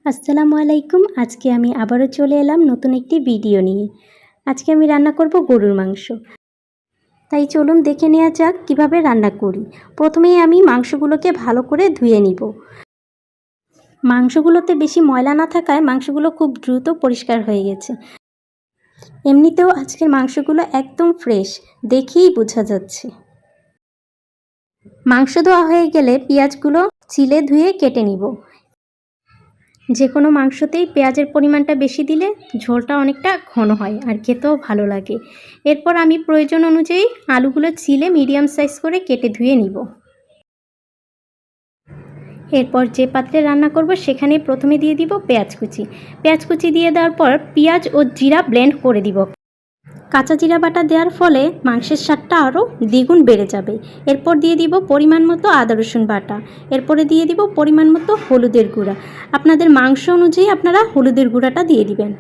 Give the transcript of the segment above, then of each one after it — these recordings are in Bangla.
আসসালামু আলাইকুম। আজকে আমি আবারও চলে এলাম নতুন একটি ভিডিও নিয়ে। আজকে আমি রান্না করব গরুর মাংস। তাই চলুন দেখে নেওয়া যাক কিভাবে রান্না করি। প্রথমেই আমি মাংসগুলোকে ভালো করে ধুয়ে নিব। মাংসগুলোতে বেশি ময়লা না থাকায় মাংসগুলো খুব দ্রুত পরিষ্কার হয়ে গেছে। এমনিতেও আজকের মাংসগুলো একদম ফ্রেশ, দেখেই বোঝা যাচ্ছে। মাংস ধোয়া হয়ে গেলে পেঁয়াজগুলো ছিলে ধুয়ে কেটে নিব। যে কোনো মাংসতেই পেঁয়াজের পরিমাণটা বেশি দিলে ঝোলটা অনেকটা ঘন হয় আর খেতেও ভালো লাগে। এরপর আমি প্রয়োজন অনুযায়ী আলুগুলো ছিলে মিডিয়াম সাইজ করে কেটে ধুয়ে নিব। এরপর যে পাত্রে রান্না করব সেখানে প্রথমে দিয়ে দিব পেঁয়াজ কুচি। পেঁয়াজ কুচি দিয়ে দেওয়ার পর পেঁয়াজ ও জিরা ব্লেন্ড করে দিব। কাঁচা জিরা বাটা দেওয়ার ফলে মাংসের স্বাদটা আরও দ্বিগুণ বেড়ে যাবে। এরপর দিয়ে দিব পরিমাণ মতো আদা রসুন বাটা। এরপরে দিয়ে দিব পরিমাণ মতো হলুদের গুঁড়া। আপনাদের মাংস অনুযায়ী আপনারা হলুদের গুঁড়াটা দিয়ে দিবেন।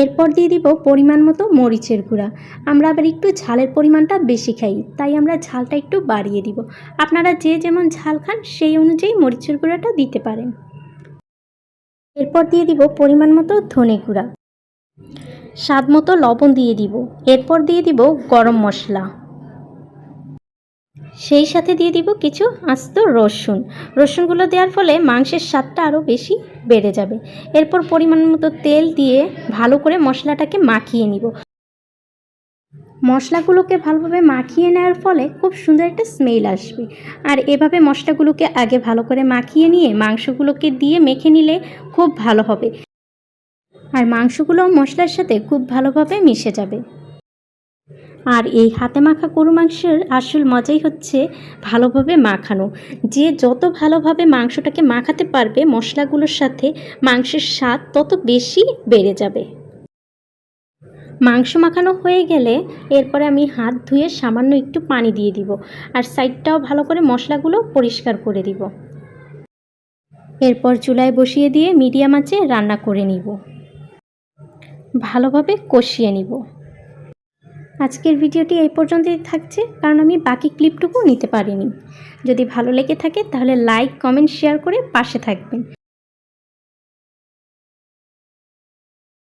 এরপর দিয়ে দিব পরিমাণ মতো মরিচের গুঁড়া। আমরা আবার একটু ঝালের পরিমাণটা বেশি খাই, তাই আমরা ঝালটা একটু বাড়িয়ে দিব। আপনারা যে যেমন ঝাল খান সেই অনুযায়ী মরিচের গুঁড়াটা দিতে পারেন। এরপর দিয়ে দিব পরিমাণ মতো ধনে গুঁড়া, স্বাদ মতো লবণ দিয়ে দিব। এরপর দিয়ে দিব গরম মশলা, সেই সাথে দিয়ে দিব কিছু আস্ত রসুনগুলো দেওয়ার ফলে মাংসের স্বাদটা আরও বেশি বেড়ে যাবে। এরপর পরিমাণ মতো তেল দিয়ে ভালো করে মশলাটাকে মাখিয়ে নিব। মশলাগুলোকে ভালোভাবে মাখিয়ে নেওয়ার ফলে খুব সুন্দর একটা স্মেল আসবে। আর এভাবে মশলাগুলোকে আগে ভালো করে মাখিয়ে নিয়ে মাংসগুলোকে দিয়ে মেখে নিলে খুব ভালো হবে, আর মাংসগুলো মশলার সাথে খুব ভালোভাবে মিশে যাবে। আর এই হাতে মাখা গরু মাংসের আসল মজাই হচ্ছে ভালোভাবে মাখানো। যে যত ভালোভাবে মাংসটাকে মাখাতে পারবে মশলাগুলোর সাথে, মাংসের স্বাদ তত বেশি বেড়ে যাবে। মাংস মাখানো হয়ে গেলে এরপরে আমি হাত ধুয়ে সামান্য একটু পানি দিয়ে দিব, আর সাইডটাও ভালো করে মশলাগুলো পরিষ্কার করে দিব। এরপর চুলায় বসিয়ে দিয়ে মিডিয়াম আঁচে রান্না করে নিব, ভালোভাবে কষিয়ে নিব। আজকের ভিডিওটি এই পর্যন্তই থাকছে, কারণ আমি বাকি ক্লিপটুকু নিতে পারিনি। যদি ভালো লেগে থাকে তাহলে লাইক, কমেন্ট, শেয়ার করে পাশে থাকবেন।